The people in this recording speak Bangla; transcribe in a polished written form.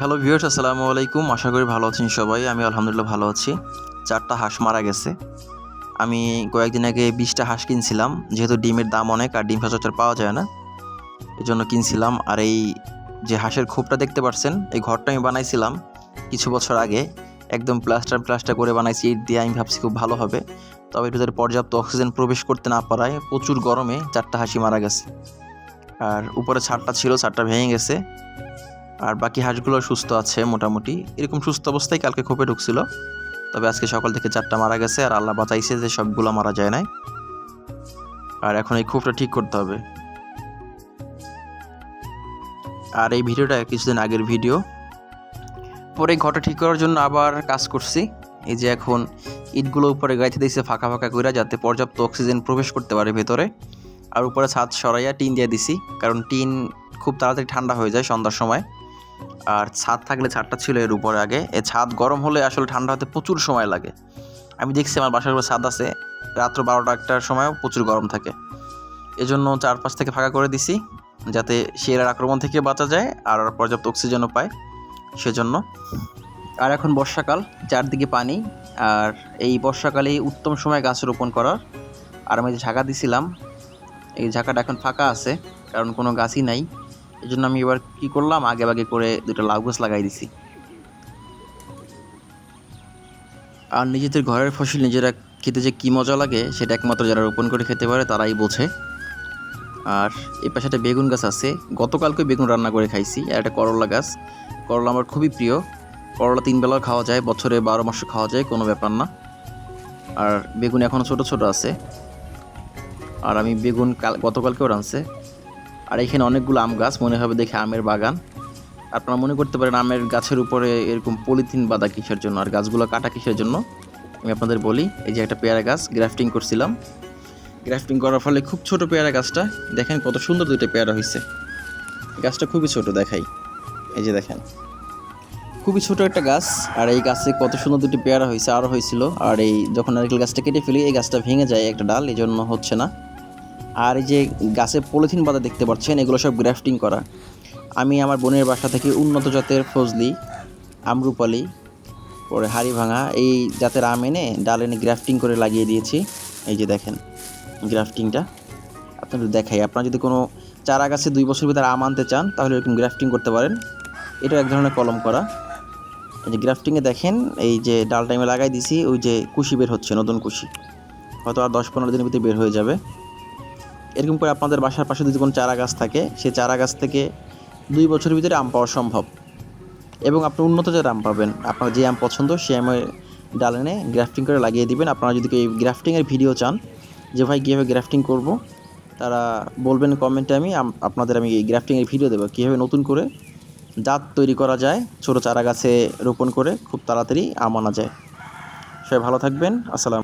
হ্যালো ভিউয়ার্স, আসসালামু আলাইকুম। আশা করি ভালো আছেন সবাই। আমি আলহামদুলিল্লাহ ভালো আছি। ৪টা হাঁস মারা গেছে। আমি কয়েকদিন আগে ২০টা হাঁস কিনছিলাম। যেহেতু ডিমের দাম অনেক আর ডিম সচরাচর পাওয়া যায় না, এজন্য কিনছিলাম। আর এই যে হাঁসের খোপটা দেখতে পারছেন, এই ঘরটা আমি বানাইছিলাম কিছু বছর আগে। একদম প্লাস্টার করে বানাইছি ইট দিয়ে। আমি ভাবছি খুব ভালো হবে। তবে এর ভিতরে পর্যাপ্ত অক্সিজেন প্রবেশ করতে না পারায় প্রচুর গরমে ৪টা হাঁসই মারা গেছে। আর উপরে ছাদটা ছিল, ছাদটা ভেঙে গেছে। আর বাকি হাঁসগুলো সুস্থ আছে মোটামুটি। এরকম সুস্থ অবস্থায় কালকে খোপে ঢুকছিল। তবে আজকে সকাল থেকে ৪টা মারা গেছে, আর আল্লাহ বাঁচাইছে যে সবগুলো মারা যায় নাই। আর এখন এই খোপটা ঠিক করতে হবে। আর এই ভিডিওটা কিছুদিন আগের ভিডিও। পরে ঘরটা ঠিক করার জন্য আবার কাজ করছি। এই যে এখন ইটগুলো উপরে গাইতে দিয়েছে ফাঁকা করে, যাতে পর্যাপ্ত অক্সিজেন প্রবেশ করতে পারে ভেতরে। আর উপরে ছাদ সরাইয়া টিন দিয়ে দিছি, কারণ টিন খুব তাড়াতাড়ি ঠান্ডা হয়ে যায় সন্ধ্যার সময়। আর ছাদ থাকলে, ছাদটা ছিল এর উপরে আগে, এই ছাদ গরম হলে আসলে ঠান্ডা হতে প্রচুর সময় লাগে। আমি দেখছি আমার বাসার উপরে ছাদ আছে, রাত্র 12টা-1টার সময়ও প্রচুর গরম থাকে। এজন্য চারপাশ থেকে ফাঁকা করে দিছি, যাতে শেয়ালের আক্রমণ থেকে বাঁচা যায় আর পর্যাপ্ত অক্সিজেনও পায় সেজন্য। আর এখন বর্ষাকাল, চারদিকে পানি। আর এই বর্ষাকালেই উত্তম সময় গাছ রোপণ করার। আর আমি যে ঝাঁকা দিছিলাম, এই ঝাঁকাটা এখন ফাঁকা আছে, কারণ কোনো গাছই নাই। এই জন্য আমি এবার কী করলাম, আগে করে 2টা লাউ গাছ লাগাই দিছি। আর নিজেদের ঘরের ফসল নিজেরা খেতে যে কী মজা লাগে, সেটা একমাত্র যারা রোপণ করে খেতে পারে তারাই বোঝে। আর এই পাশে একটা বেগুন গাছ আছে, গতকালকে বেগুন রান্না করে খাইছি। আর একটা করলা গাছ, করলা আমার খুবই প্রিয়। করলা 3 বেলাও খাওয়া যায়, বছরে 12 মাসও খাওয়া যায়, কোনো ব্যাপার না। আর বেগুন এখনও ছোট আছে। আর আমি বেগুন গতকালকেও রাঁধছে। আর এখানে অনেকগুলো আম গাছ, মনে হবে দেখে আমের বাগান। আপনারা মনে করতে পারেন আমের গাছের উপরে এরকম পলিথিন বাঁধা কিসের জন্য, আর গাছগুলো কাটা কিসের জন্য, আমি আপনাদের বলি। এই যে একটা পেয়ারা গাছ গ্রাফটিং করছিলাম। গ্রাফটিং করার ফলে খুব ছোট পেয়ারা গাছটা, দেখেন কত সুন্দর 2টা পেয়ারা হয়েছে। গাছটা খুবই ছোট, দেখাই। এই যে দেখেন, খুবই ছোট একটা গাছ। আর এই গাছে কত সুন্দর 2টি পেয়ারা হয়েছে, আরও হয়েছিল। আর এই যখন নারকেল গাছটা কেটে ফেলি, এই গাছটা ভেঙে যায় একটা ডাল, এই জন্য হচ্ছে না। আর এই যে গাছে পলিথিন বাঁধা দেখতে পাচ্ছেন, এগুলো সব গ্রাফটিং করা। আমি আমার বোনের বাসা থেকে উন্নত জাতের ফজলি, আমরুপালি, পরে হাড়ি ভাঙা এই জাতের আম এনে ডাল এনে গ্রাফটিং করে লাগিয়ে দিয়েছি। এই যে দেখেন গ্রাফটিংটা আপনাদের দেখাই। আপনারা যদি কোনো চারা গাছে 2 বছর ভিতরে আম আনতে চান, তাহলে এরকম গ্রাফটিং করতে পারেন। এটা এক ধরনের কলম করা। এই যে গ্রাফটিংয়ে দেখেন, এই যে ডালটা আমি লাগাই দিছি, ওই যে কুশি বের হচ্ছে, নতুন কুশি, হয়তো আর 10-15 দিনের ভিতরে বের হয়ে যাবে। এরকম করে আপনাদের বাসার পাশে যদি কোনো চারা গাছ থাকে, সেই চারা গাছ থেকে 2 বছরের ভিতরে আম পাওয়া সম্ভব। এবং আপনি উন্নত জাতের আম পাবেন। আপনার যে আম পছন্দ সে আমের ডাল এনে গ্রাফটিং করে লাগিয়ে দিবেন। আপনারা যদি এই গ্রাফটিংয়ের ভিডিও চান, যে ভাই কীভাবে গ্রাফটিং করব, তারা বলবেন কমেন্টে। আপনাদের এই গ্রাফটিংয়ের ভিডিও দেবো, কীভাবে নতুন করে জাত তৈরি করা যায়, ছোটো চারা গাছে রোপণ করে খুব তাড়াতাড়ি আম আনা যায়। সবাই ভালো থাকবেন। আসসালাম।